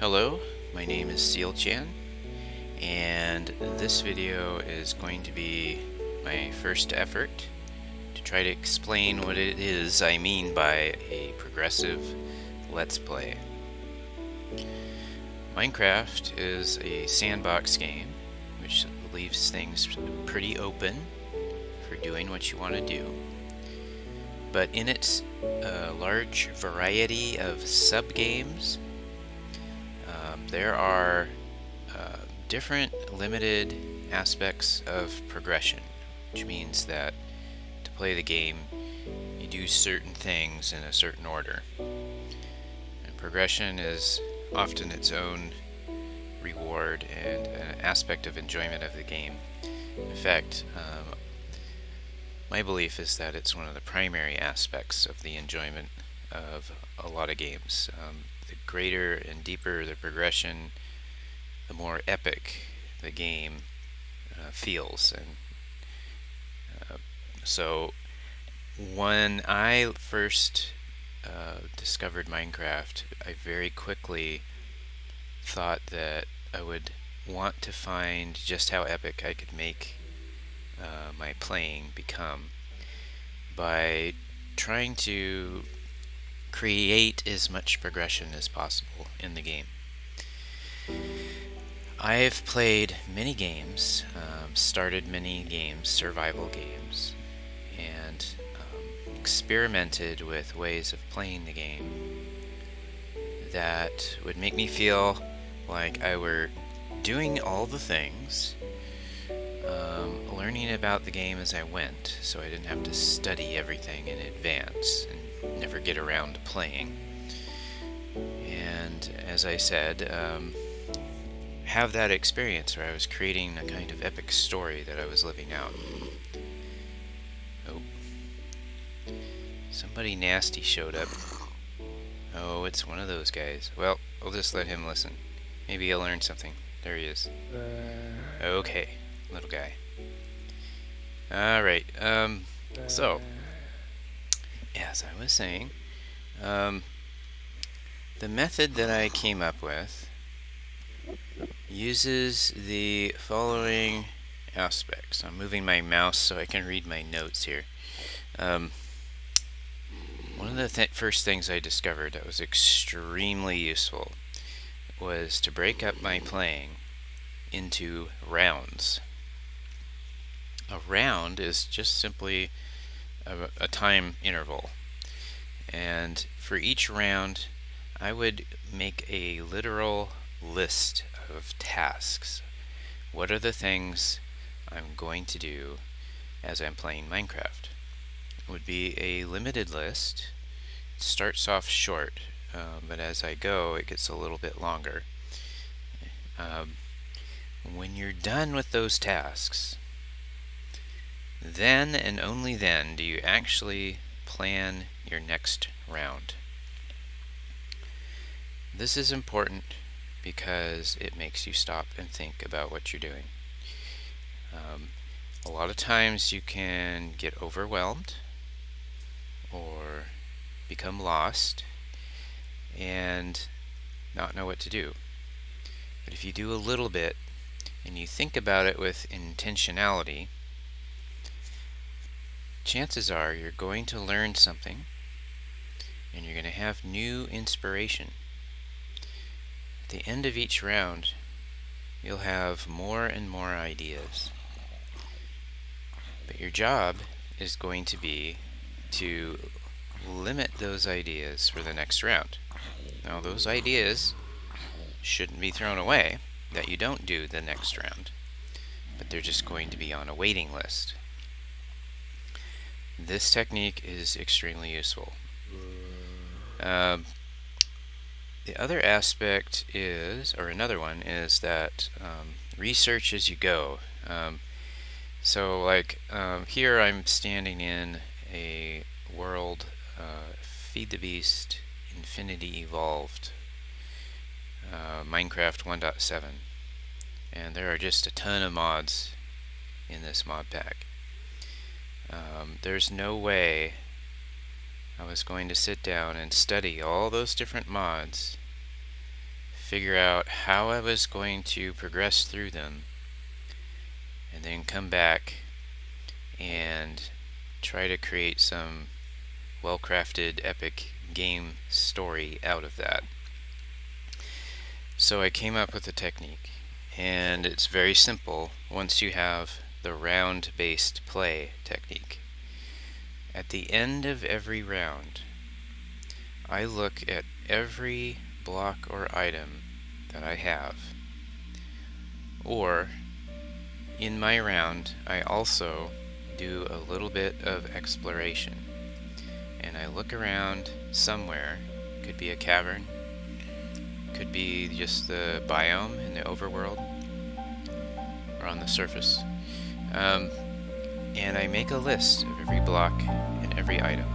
Hello, my name is Seal Chan, and this video is going to be my first effort to try to explain what it is I mean by a progressive Let's Play. Minecraft is a sandbox game which leaves things pretty open for doing what you want to do, but in its large variety of sub-games, there are different limited aspects of progression, which means that to play the game, you do certain things in a certain order. And progression is often its own reward and an aspect of enjoyment of the game. In fact, my belief is that it's one of the primary aspects of the enjoyment of a lot of games. The greater and deeper the progression, the more epic the game feels. And so when I first discovered Minecraft, I very quickly thought that I would want to find just how epic I could make my playing become by trying to create as much progression as possible in the game. I've played many games, started many games, survival games, and experimented with ways of playing the game that would make me feel like I were doing all the things, learning about the game as I went, so I didn't have to study everything in advance and never get around to playing. And as I said, have that experience where I was creating a kind of epic story that I was living out. Oh, somebody nasty showed up. Oh, it's one of those guys. Well, I'll just let him listen. Maybe he'll learn something. There he is. Okay, little guy. Alright, so, as I was saying, the method that I came up with uses the following aspects. I'm moving my mouse so I can read my notes here. One of the first things I discovered that was extremely useful was to break up my playing into rounds. A round is just simply a time interval, and for each round I would make a literal list of tasks. What are the things I'm going to do as I'm playing Minecraft? It would be a limited list. It starts off short, but as I go it gets a little bit longer. When you're done with those tasks, then and only then do you actually plan your next round. This is important because it makes you stop and think about what you're doing. A lot of times you can get overwhelmed or become lost and not know what to do. But if you do a little bit and you think about it with intentionality, chances are you're going to learn something and you're going to have new inspiration. At the end of each round, you'll have more and more ideas. But your job is going to be to limit those ideas for the next round. Now, those ideas shouldn't be thrown away that you don't do the next round, but they're just going to be on a waiting list. This technique is extremely useful. The other aspect is, or another one, is that research as you go. So like here I'm standing in a world, Feed the Beast, Infinity Evolved, Minecraft 1.7, and there are just a ton of mods in this mod pack. There's no way I was going to sit down and study all those different mods, figure out how I was going to progress through them, and then come back and try to create some well-crafted epic game story out of that. So I came up with a technique, and it's very simple once you have the round-based play technique. At the end of every round, I look at every block or item that I have, or in my round I also do a little bit of exploration, and I look around somewhere. Could be a cavern, could be just the biome in the overworld or on the surface, and I make a list of every block and every item.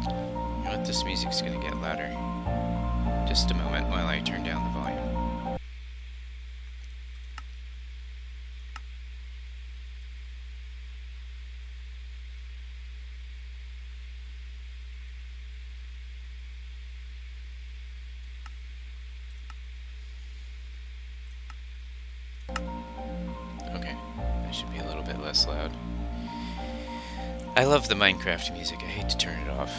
You know what, this music's gonna get louder. Just a moment while I turn down the volume. Okay, that should be a little bit less loud. I love the Minecraft music. I hate to turn it off.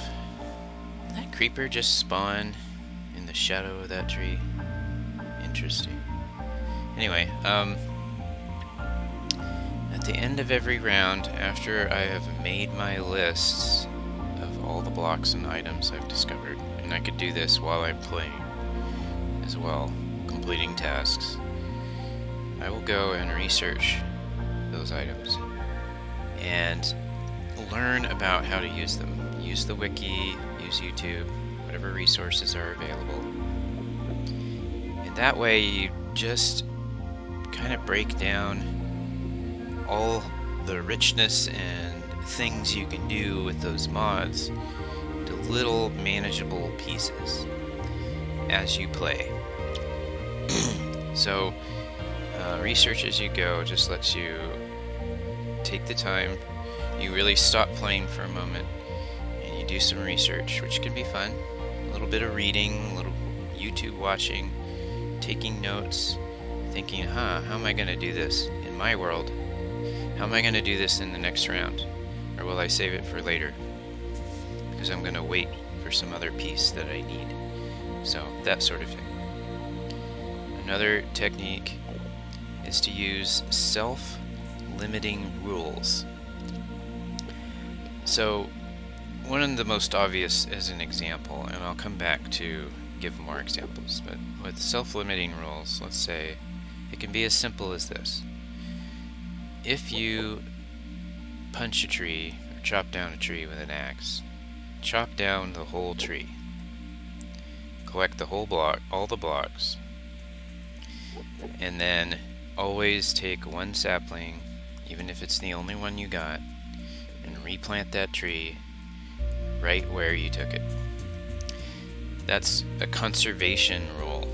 Did that creeper just spawn in the shadow of that tree? Interesting. Anyway, at the end of every round, after I have made my lists of all the blocks and items I've discovered, and I could do this while I'm playing as well, completing tasks, I will go and research those items and learn about how to use them. Use the wiki, use YouTube, whatever resources are available. And that way you just kind of break down all the richness and things you can do with those mods to little manageable pieces as you play. So research as you go just lets you take the time. You really stop playing for a moment and you do some research, which can be fun. A little bit of reading, a little YouTube watching, taking notes, thinking, how am I going to do this in my world? How am I going to do this in the next round? Or will I save it for later? Because I'm going to wait for some other piece that I need. So, that sort of thing. Another technique is to use self-limiting rules. So, one of the most obvious as an example, and I'll come back to give more examples, but with self-limiting rules, let's say, it can be as simple as this. If you punch a tree or chop down a tree with an axe, chop down the whole tree. Collect the whole block, all the blocks, and then always take one sapling, even if it's the only one you got, and replant that tree right where you took it. That's a conservation rule.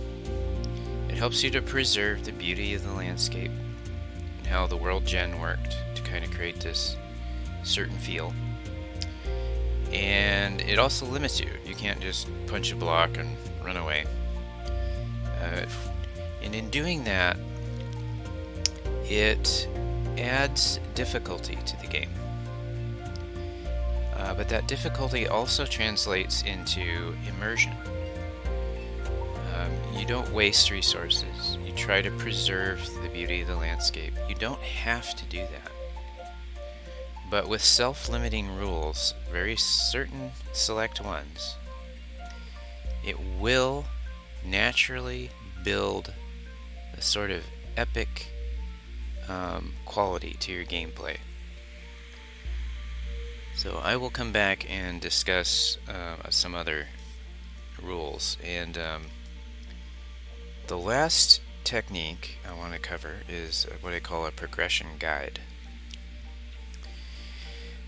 It helps you to preserve the beauty of the landscape and how the world gen worked to kind of create this certain feel. And it also limits you. You can't just punch a block and run away. And in doing that, it adds difficulty to the game. But that difficulty also translates into immersion. You don't waste resources. You try to preserve the beauty of the landscape. You don't have to do that. But with self-limiting rules, very certain select ones, it will naturally build a sort of epic quality to your gameplay. So I will come back and discuss some other rules. And the last technique I want to cover is what I call a progression guide.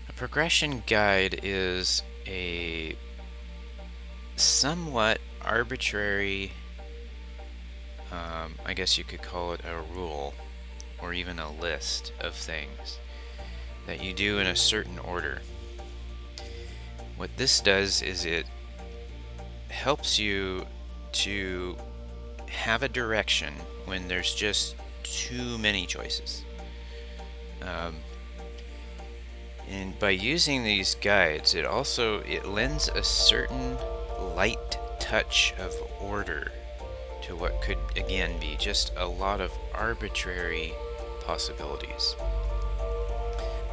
A progression guide is a somewhat arbitrary, I guess you could call it a rule, or even a list of things that you do in a certain order. What this does is it helps you to have a direction when there's just too many choices. And by using these guides, it lends a certain light touch of order to what could again be just a lot of arbitrary possibilities.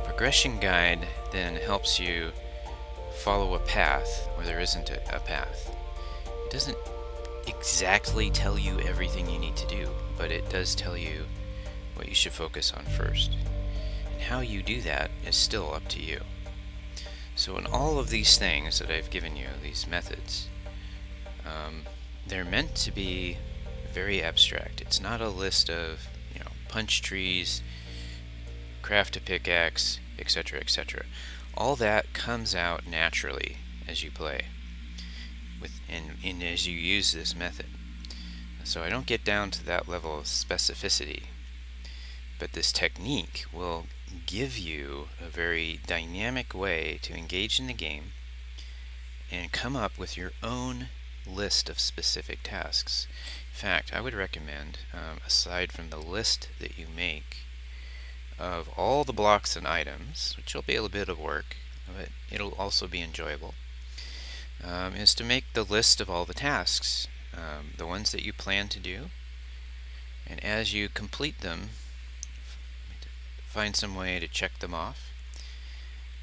Progression guide then helps you follow a path where there isn't a path. It doesn't exactly tell you everything you need to do, but it does tell you what you should focus on first. And how you do that is still up to you. So in all of these things that I've given you, these methods, they're meant to be very abstract. It's not a list of, punch trees, craft a pickaxe, etc., etc. All that comes out naturally as you play and as you use this method. So I don't get down to that level of specificity, but this technique will give you a very dynamic way to engage in the game and come up with your own list of specific tasks. In fact, I would recommend, aside from the list that you make of all the blocks and items, which will be a little bit of work, but it'll also be enjoyable, is to make the list of all the tasks, the ones that you plan to do, and as you complete them, find some way to check them off,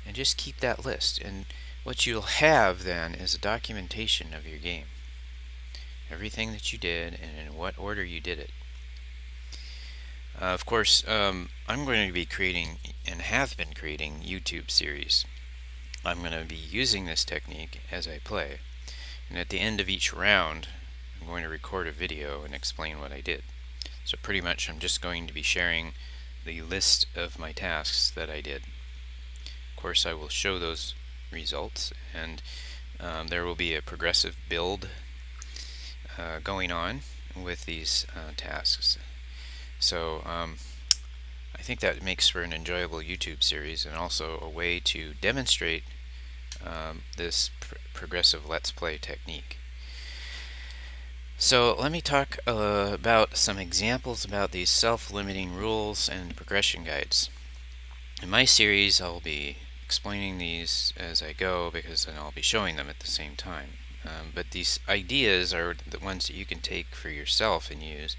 and just keep that list. And what you'll have then is a documentation of your game. Everything that you did and in what order you did it. Of course, I'm going to be creating and have been creating YouTube series. I'm going to be using this technique as I play. And at the end of each round, I'm going to record a video and explain what I did. So pretty much I'm just going to be sharing the list of my tasks that I did. Of course, I will show those results, and there will be a progressive build going on with these tasks. So I think that makes for an enjoyable YouTube series and also a way to demonstrate this progressive Let's Play technique. So let me talk about some examples about these self-limiting rules and progression guides. In my series, I'll be explaining these as I go, because then I'll be showing them at the same time. But these ideas are the ones that you can take for yourself and use.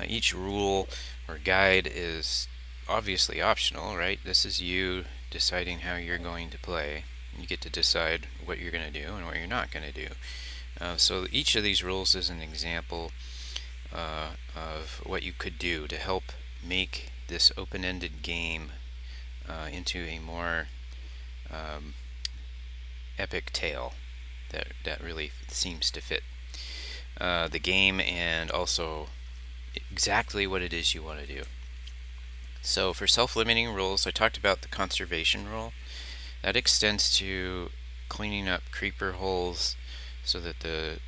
Each rule or guide is obviously optional, right? This is you deciding how you're going to play. You get to decide what you're going to do and what you're not going to do. So each of these rules is an example of what you could do to help make this open-ended game into a more epic tale that really seems to fit the game and also exactly what it is you want to do. So for self-limiting rules, I talked about the conservation rule. That extends to cleaning up creeper holes so that the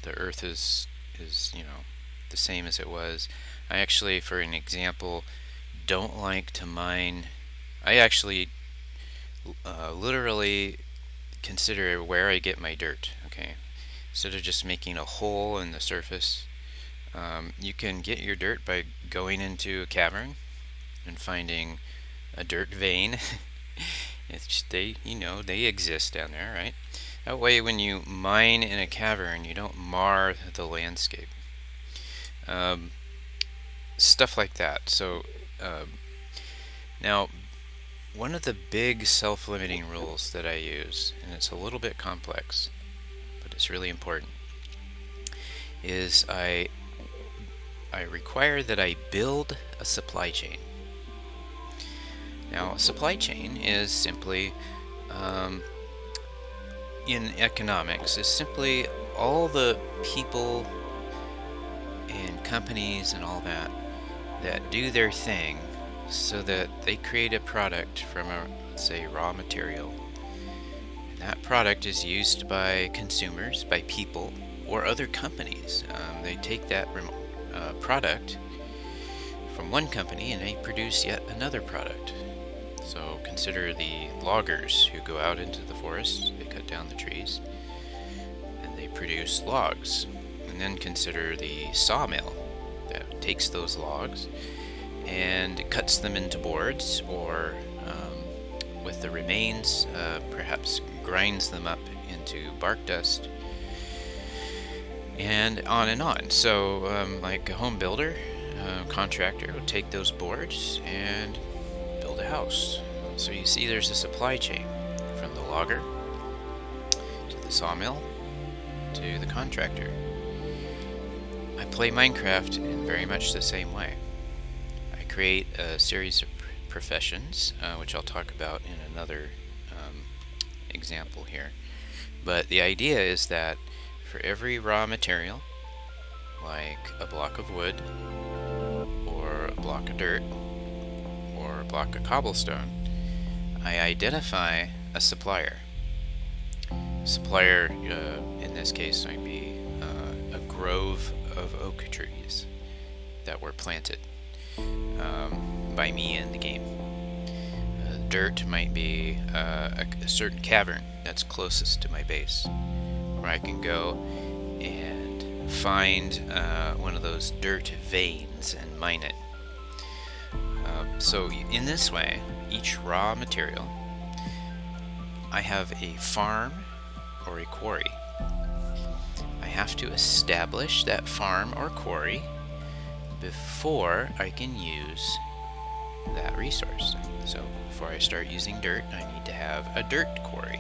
earth is the same as it was. I actually, for an example, don't like to mine. I actually literally consider where I get my dirt. Okay, instead of just making a hole in the surface, you can get your dirt by going into a cavern and finding a dirt vein. They exist down there, right? That way, when you mine in a cavern, you don't mar the landscape. Stuff like that. So now, one of the big self-limiting rules that I use, and it's a little bit complex, but it's really important, is I require that I build a supply chain. Now, a supply chain is simply, in economics, is simply all the people and companies and all that do their thing so that they create a product from a, let's say, raw material. And that product is used by consumers, by people, or other companies. They take that product from one company and they produce yet another product. So consider the loggers who go out into the forest, they cut down the trees, and they produce logs. And And then consider the sawmill that takes those logs and cuts them into boards, or with the remains, perhaps grinds them up into bark dust, and on and on. So like a home builder, contractor would take those boards and build a house. So you see there's a supply chain from the logger to the sawmill to the contractor. I play Minecraft in very much the same way. I create a series of professions, which I'll talk about in another example here. But the idea is that for every raw material, like a block of wood, or a block of dirt, or a block of cobblestone, I identify a supplier. Supplier, in this case, might be a grove of oak trees that were planted by me in the game. Dirt might be a certain cavern that's closest to my base, where I can go and find one of those dirt veins and mine it. So in this way, each raw material, I have a farm or a quarry. I have to establish that farm or quarry before I can use that resource. So before I start using dirt, I need to have a dirt quarry.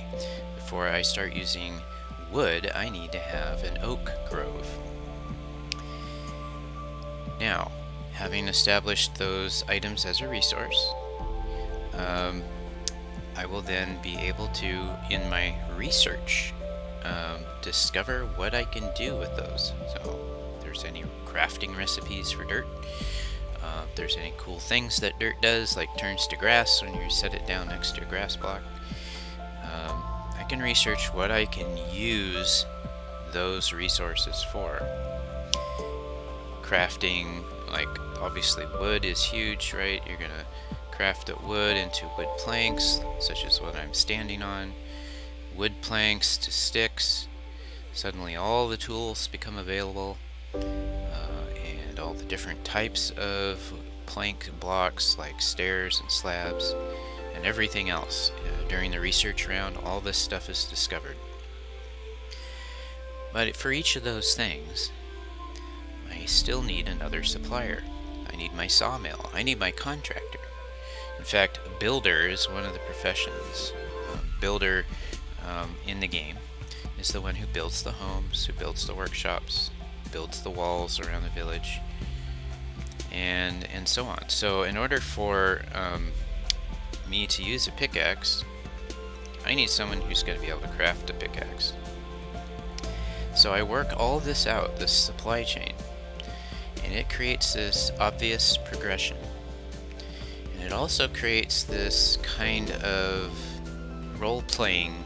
Before I start using wood, I need to have an oak grove. Now, having established those items as a resource, I will then be able to, in my research, discover what I can do with those. So if there's any crafting recipes for dirt, if there's any cool things that dirt does, like turns to grass when you set it down next to a grass block, I can research what I can use those resources for. Crafting, like obviously wood is huge, right? You're gonna craft the wood into wood planks, such as what I'm standing on. Wood planks to sticks. Suddenly all the tools become available, and all the different types of plank blocks like stairs and slabs and everything else. During the research round, all this stuff is discovered. But for each of those things, I still need another supplier. I need my sawmill. I need my contractor. In fact, builder is one of the professions. Builder in the game is the one who builds the homes, who builds the workshops, builds the walls around the village, and so on. So in order for me to use a pickaxe, I need someone who's going to be able to craft a pickaxe. So I work all this out, this supply chain, and it creates this obvious progression. And it also creates this kind of role-playing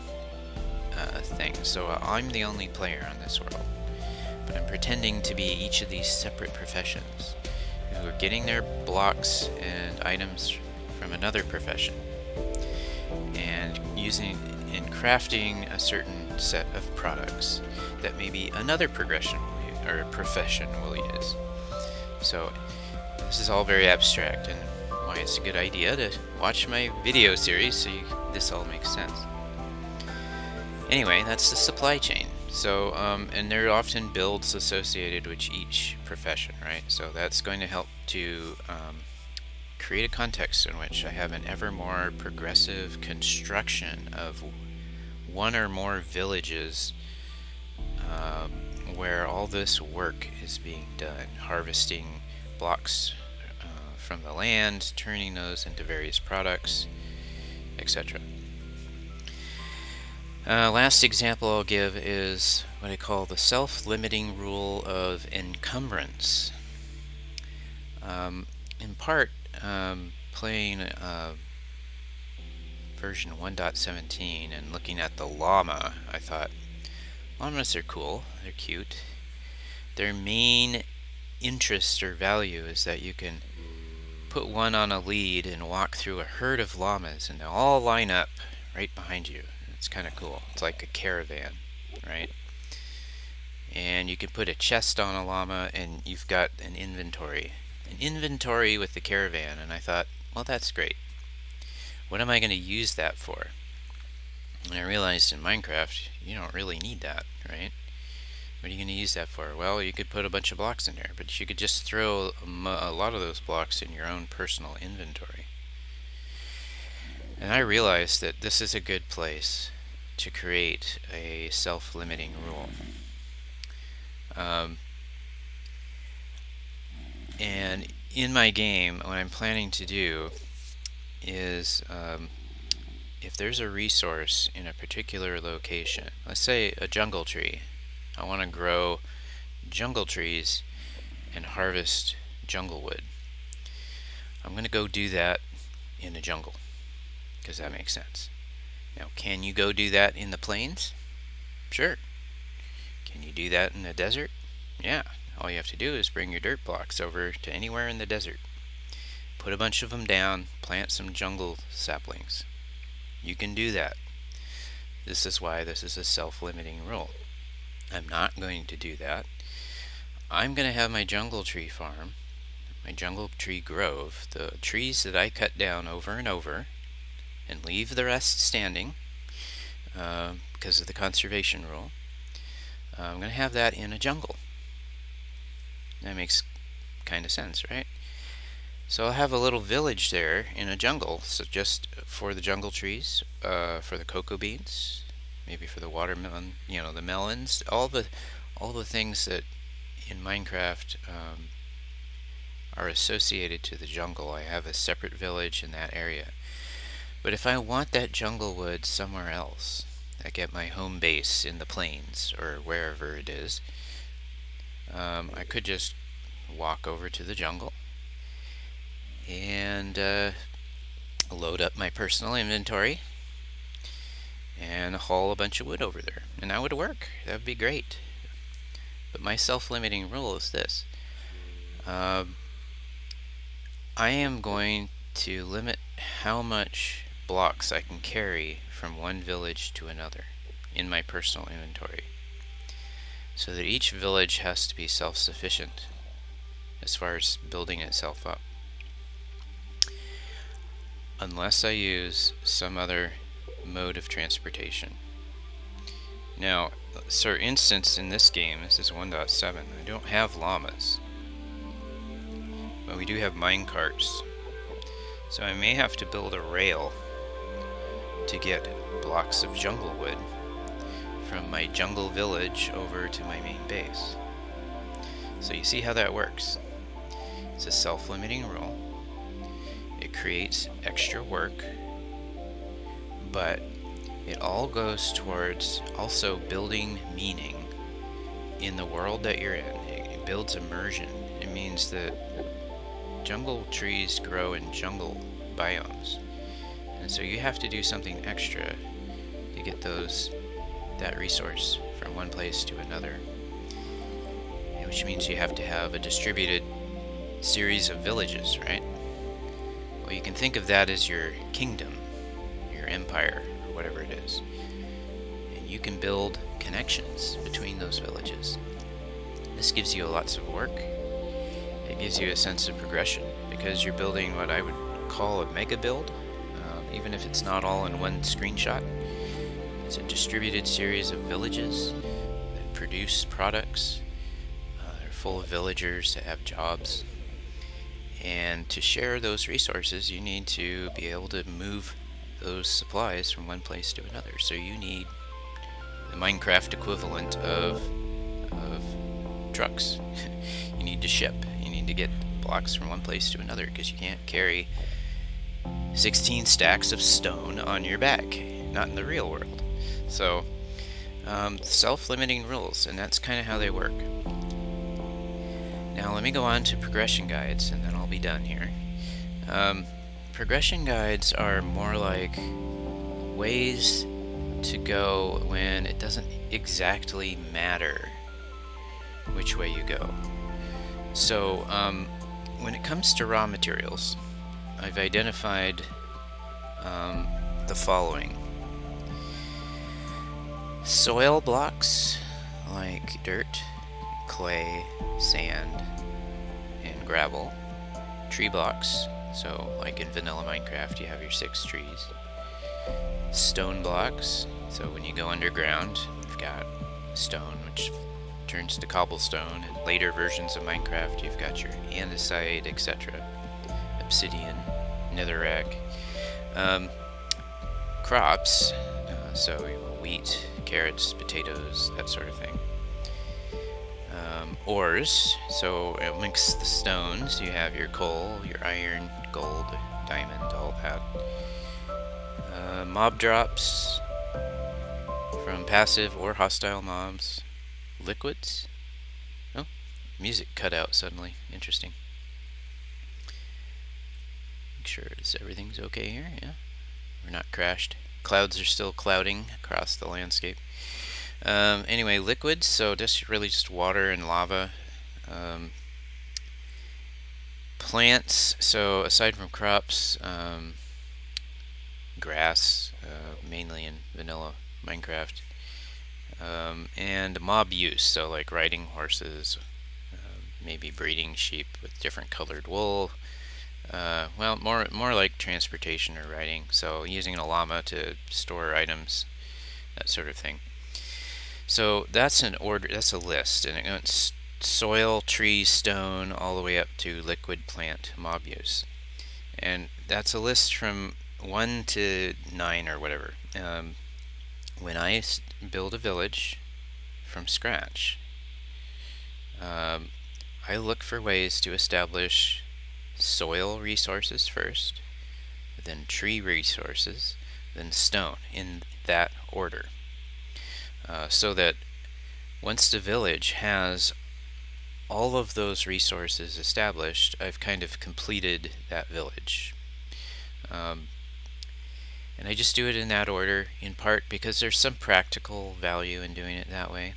thing. So I'm the only player on this world, but I'm pretending to be each of these separate professions who are getting their blocks and items from another profession and using and crafting a certain set of products that maybe another progression or profession will use. So this is all very abstract, and why it's a good idea to watch my video series so this all makes sense. Anyway, that's the supply chain. So, and there are often builds associated with each profession, right? So that's going to help to create a context in which I have an ever more progressive construction of one or more villages where all this work is being done, harvesting blocks from the land, turning those into various products, etc. Last example I'll give is what I call the self-limiting rule of encumbrance. In part, playing version 1.17 and looking at the llama, I thought, llamas are cool, they're cute. Their main interest or value is that you can put one on a lead and walk through a herd of llamas and they'll all line up right behind you. It's kind of cool. It's like a caravan, right? and you can put a chest on a llama, and you've got an inventory. An inventory with the caravan, and I thought, well, that's great. What am I going to use that for? And I realized in Minecraft, you don't really need that, right? What are you going to use that for? Well, you could put a bunch of blocks in there, but you could just throw a lot of those blocks in your own personal inventory. And I realized that this is a good place to create a self-limiting rule. And in my game, what I'm planning to do is if there's a resource in a particular location, let's say a jungle tree, I want to grow jungle trees and harvest jungle wood. I'm going to go do that in a jungle, because that makes sense. Now, can you go do that in the plains? Sure. Can you do that in the desert? Yeah. All you have to do is bring your dirt blocks over to anywhere in the desert. Put a bunch of them down, plant some jungle saplings. You can do that. This is why this is a self-limiting rule. I'm not going to do that. I'm going to have my jungle tree farm, my jungle tree grove, the trees that I cut down over and over, and leave the rest standing because of the conservation rule. I'm going to have that in a jungle. That makes kind of sense, right? So I'll have a little village there in a jungle, so just for the jungle trees, for the cocoa beans, maybe for the watermelon, the melons, all the things that in Minecraft are associated to the jungle. I have a separate village in that area. But if I want that jungle wood somewhere else, like at my home base in the plains or wherever it is, I could just walk over to the jungle and load up my personal inventory and haul a bunch of wood over there, and that would work. That would be great. But my self-limiting rule is this. I am going to limit how much blocks I can carry from one village to another in my personal inventory, so that each village has to be self-sufficient as far as building itself up, unless I use some other mode of transportation. Now, for instance, in this game, this is 1.7, I don't have llamas, but we do have mine carts. So I may have to build a rail to get blocks of jungle wood from my jungle village over to my main base. So you see how that works. It's a self-limiting rule. It creates extra work, but it all goes towards also building meaning in the world that you're in. It builds immersion. It means that jungle trees grow in jungle biomes, and so you have to do something extra to get that resource from one place to another, which means you have to have a distributed series of villages, right? Well, you can think of that as your kingdom, your empire, or whatever it is, and you can build connections between those villages. This gives you lots of work. It gives you a sense of progression, because you're building what I would call a mega build, even if it's not all in one screenshot. It's a distributed series of villages that produce products. They're full of villagers that have jobs. And to share those resources, you need to be able to move those supplies from one place to another. So you need the Minecraft equivalent of trucks. You need to ship. You need to get blocks from one place to another, because you can't carry 16 stacks of stone on your back, not in the real world. So self-limiting rules, and that's kind of how they work. Now let me go on to progression guides, and then I'll be done here. Progression guides are more like ways to go when it doesn't exactly matter which way you go. So when it comes to raw materials, I've identified the following. Soil blocks, like dirt, clay, sand, and gravel. Tree blocks, so like in vanilla Minecraft you have your 6 trees. Stone blocks, so when you go underground you've got stone which turns to cobblestone. In later versions of Minecraft you've got your andesite, etc. Obsidian, netherrack. Crops, so wheat, carrots, potatoes, that sort of thing. Ores, so amongst the stones you have your coal, your iron, gold, diamond, all that. Mob drops from passive or hostile mobs. Liquids. Oh, music cut out suddenly. Interesting. Make sure everything's okay here. Yeah, we're not crashed. Clouds are still clouding across the landscape. Anyway, liquids, so really just water and lava. Plants, so aside from crops, grass, mainly in vanilla Minecraft, and mob use, so like riding horses, maybe breeding sheep with different colored wool. Well, more like transportation or riding, so using a llama to store items, that sort of thing. So that's an order. That's a list, and it goes soil, tree, stone, all the way up to liquid, plant, mob use, and that's a list from 1 to 9 or whatever. When I build a village from scratch, I look for ways to establish soil resources first, then tree resources, then stone, in that order. So that once the village has all of those resources established, I've kind of completed that village. And I just do it in that order, in part because there's some practical value in doing it that way.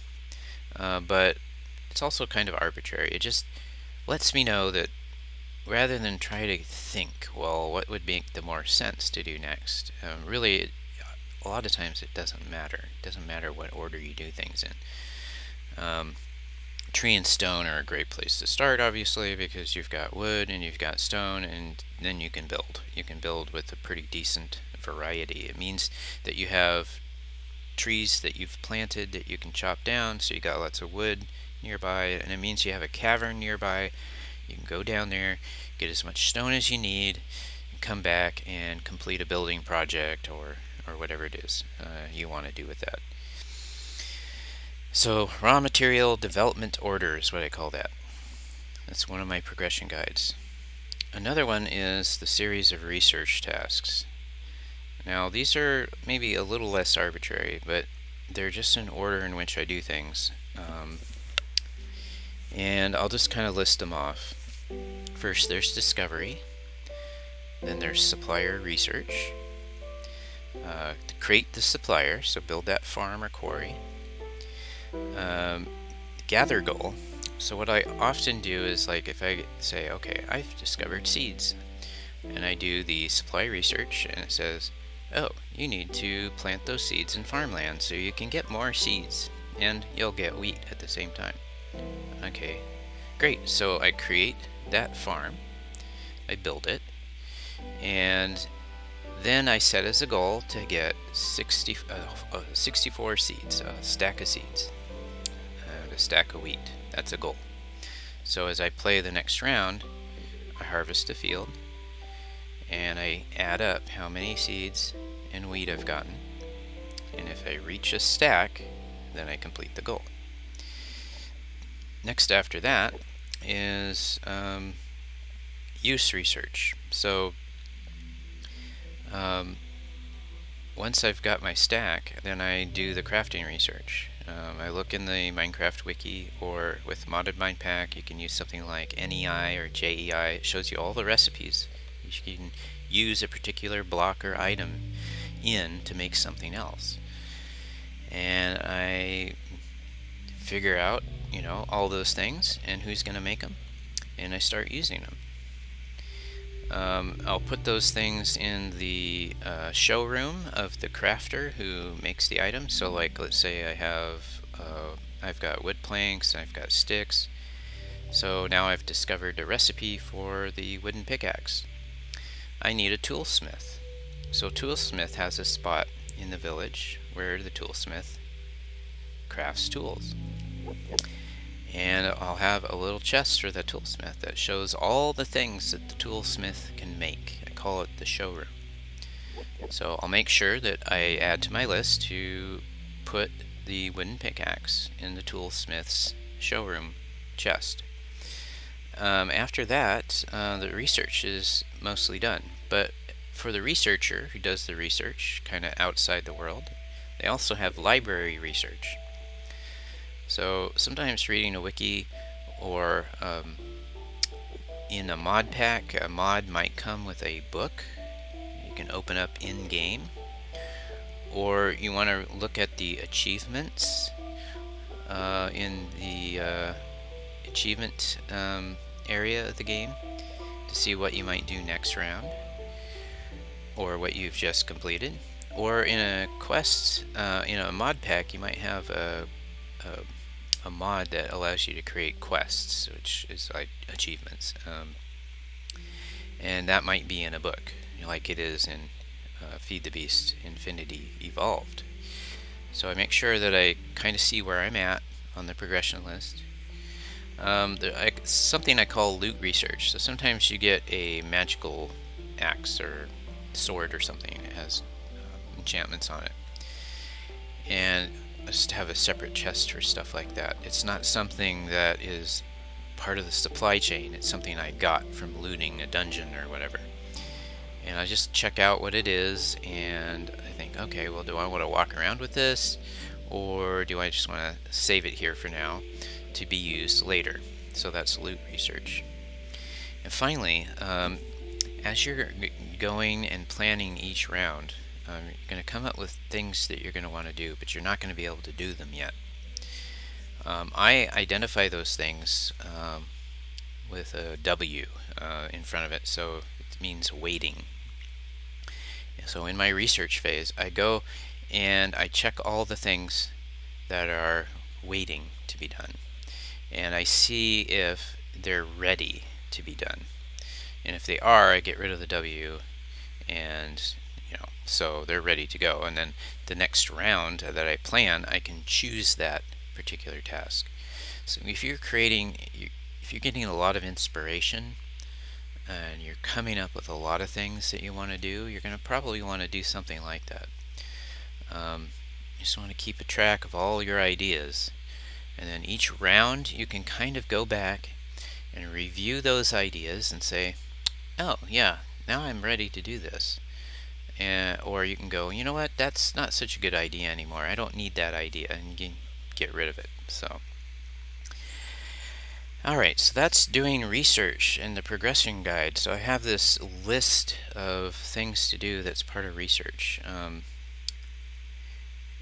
But it's also kind of arbitrary. It just lets me know that rather than try to think, well, what would make the more sense to do next? Really, a lot of times it doesn't matter. It doesn't matter what order you do things in. Tree and stone are a great place to start, obviously, because you've got wood and you've got stone, and then you can build. You can build with a pretty decent variety. It means that you have trees that you've planted that you can chop down, so you got lots of wood nearby, and it means you have a cavern nearby. You can go down there, get as much stone as you need, and come back and complete a building project or whatever it is you want to do with that. So raw material development order is what I call that. That's one of my progression guides. Another one is the series of research tasks. Now these are maybe a little less arbitrary, but they're just an order in which I do things. And I'll just kind of list them off. First there's discovery, then there's supplier research, to create the supplier, so build that farm or quarry. Gather goal. So what I often do is, like, if I say, okay, I've discovered seeds, and I do the supply research, and it says, oh, you need to plant those seeds in farmland so you can get more seeds, and you'll get wheat at the same time. Okay, great. So I create that farm, I build it, and then I set as a goal to get 64 seeds, a stack of seeds, and a stack of wheat. That's a goal. So as I play the next round, I harvest a field, and I add up how many seeds and wheat I've gotten, and if I reach a stack, then I complete the goal. Next after that is use research. So once I've got my stack, then I do the crafting research. I look in the Minecraft wiki, or with Modded Mindpack, you can use something like NEI or JEI. It shows you all the recipes you can use a particular block or item in to make something else. And I figure out, all those things and who's going to make them, and I start using them. I'll put those things in the showroom of the crafter who makes the item. So, like, let's say I have I've got wood planks, I've got sticks. So now I've discovered a recipe for the wooden pickaxe. I need a toolsmith. So toolsmith has a spot in the village where the toolsmith crafts tools. And I'll have a little chest for the toolsmith that shows all the things that the toolsmith can make. I call it the showroom. So I'll make sure that I add to my list to put the wooden pickaxe in the toolsmith's showroom chest. After that, the research is mostly done. But for the researcher who does the research, kind of outside the world, they also have library research. So sometimes reading a wiki or in a mod pack, a mod might come with a book you can open up in-game. Or you want to look at the achievements in the achievement area of the game to see what you might do next round, or what you've just completed. Or in a quest, in a mod pack, you might have a mod that allows you to create quests, which is like achievements, and that might be in a book, like it is in Feed the Beast Infinity Evolved. So I make sure that I kind of see where I'm at on the progression list. Something I call loot research. So sometimes you get a magical axe or sword or something. It has enchantments on it. And I just have a separate chest for stuff like that. It's not something that is part of the supply chain. It's something I got from looting a dungeon or whatever. And I just check out what it is, and I think, okay, well, do I want to walk around with this, or do I just want to save it here for now to be used later? So that's loot research. And finally, as you're going and planning each round, you're going to come up with things that you're going to want to do, but you're not going to be able to do them yet. I identify those things with a W in front of it, so it means waiting. So in my research phase, I go and I check all the things that are waiting to be done, and I see if they're ready to be done. And if they are, I get rid of the W, and so they're ready to go. And then the next round that I plan, I can choose that particular task. So if you're getting a lot of inspiration and you're coming up with a lot of things that you want to do, you're going to probably want to do something like that. You just want to keep a track of all your ideas, and then each round you can kind of go back and review those ideas and say, oh yeah, now I'm ready to do this. Or you can go, you know what, that's not such a good idea anymore, I don't need that idea, and you can get rid of it. So alright, so that's doing research in the progression guide. So I have this list of things to do that's part of research.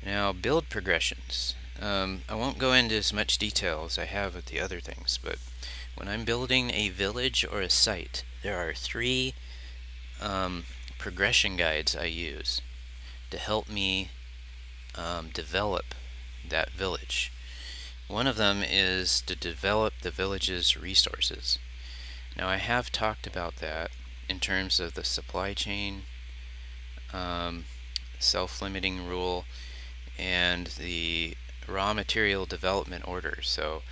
Now, build progressions. I won't go into as much detail as I have with the other things, but when I'm building a village or a site, there are 3 progression guides I use to help me develop that village. One of them is to develop the village's resources. Now, I have talked about that in terms of the supply chain, self-limiting rule, and the raw material development order. So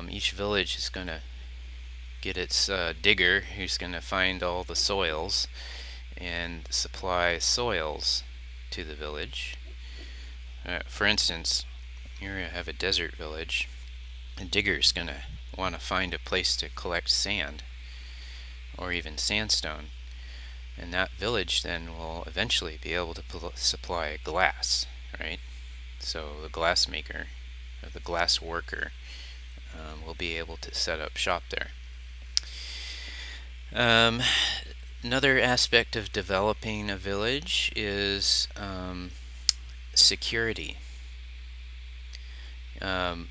each village is going to get its digger, who's going to find all the soils and supply soils to the village. For instance, here I have a desert village. A digger's going to want to find a place to collect sand or even sandstone, and that village then will eventually be able to supply glass, right? So the glass maker, or the glass worker, will be able to set up shop there. Another aspect of developing a village is security.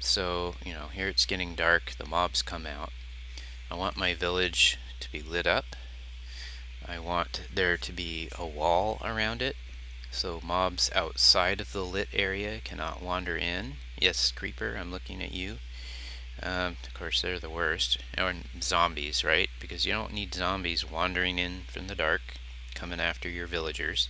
So, here it's getting dark, the mobs come out. I want my village to be lit up. I want there to be a wall around it So mobs outside of the lit area cannot wander in. Yes, Creeper, I'm looking at you. Of course, they're the worst. Or zombies, right? Because you don't need zombies wandering in from the dark, coming after your villagers.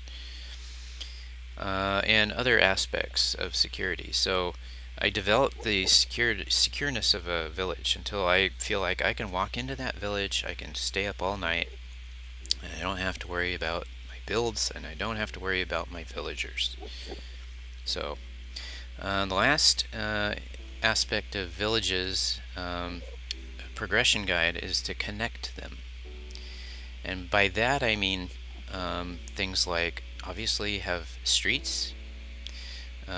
And other aspects of security. So I developed the secureness of a village until I feel like I can walk into that village, I can stay up all night, and I don't have to worry about my builds, and I don't have to worry about my villagers. So the last aspect of villages progression guide is to connect them. And by that I mean things like obviously have streets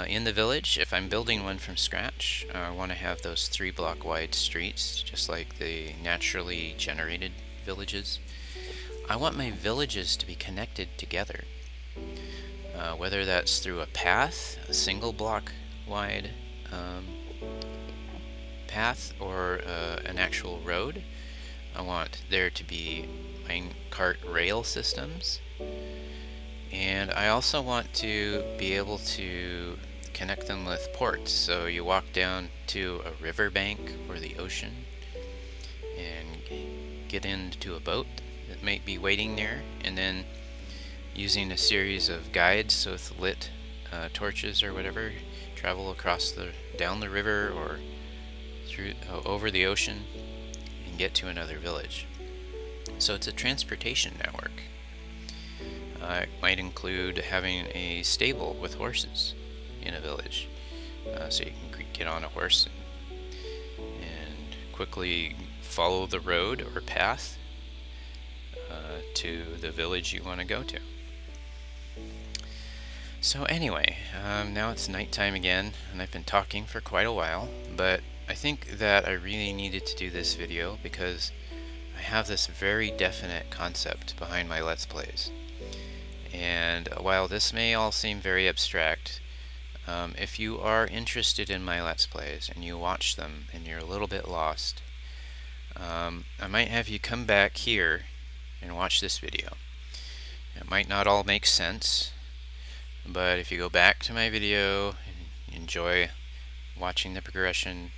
in the village. If I'm building one from scratch, I want to have those 3-block wide streets, just like the naturally generated villages. I want my villages to be connected together, whether that's through a path, a single block wide path, or an actual road. I want there to be minecart rail systems, and I also want to be able to connect them with ports. So you walk down to a riverbank or the ocean and get into a boat that might be waiting there, and then using a series of guides, so with lit torches or whatever, travel across down the river or through over the ocean and get to another village. So it's a transportation network. It might include having a stable with horses in a village, so you can get on a horse and quickly follow the road or path to the village you want to go to. So anyway, now it's nighttime again, and I've been talking for quite a while, but I think that I really needed to do this video because I have this very definite concept behind my Let's Plays. And while this may all seem very abstract, if you are interested in my Let's Plays and you watch them and you're a little bit lost, I might have you come back here and watch this video. It might not all make sense, but if you go back to my video and enjoy watching the progression,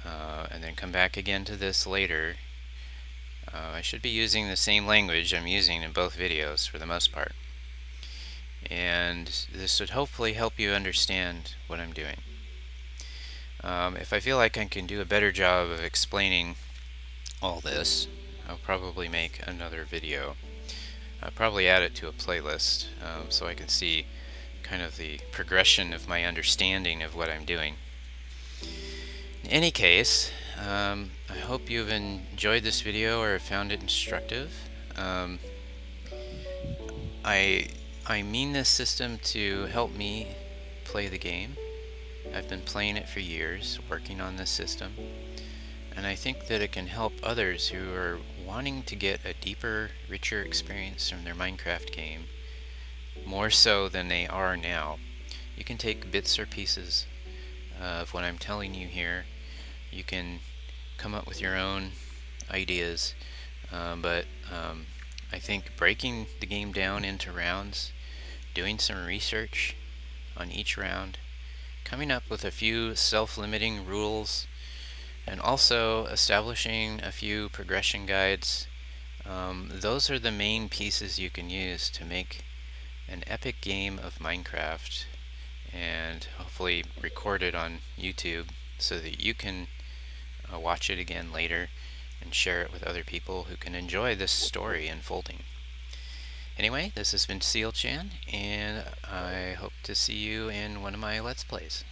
and then come back again to this later, I should be using the same language I'm using in both videos for the most part. And this would hopefully help you understand what I'm doing. If I feel like I can do a better job of explaining all this, I'll probably make another video. I'll probably add it to a playlist so I can see kind of the progression of my understanding of what I'm doing. In any case, I hope you've enjoyed this video or found it instructive. I mean this system to help me play the game. I've been playing it for years, working on this system, and I think that it can help others who are wanting to get a deeper, richer experience from their Minecraft game, more so than they are now. You can take bits or pieces of what I'm telling you here. You can come up with your own ideas, but I think breaking the game down into rounds, doing some research on each round, coming up with a few self-limiting rules, and also establishing a few progression guides, those are the main pieces you can use to make an epic game of Minecraft, and hopefully record it on YouTube so that you can watch it again later and share it with other people who can enjoy this story unfolding. Anyway, this has been Seal Chan, and I hope to see you in one of my Let's Plays.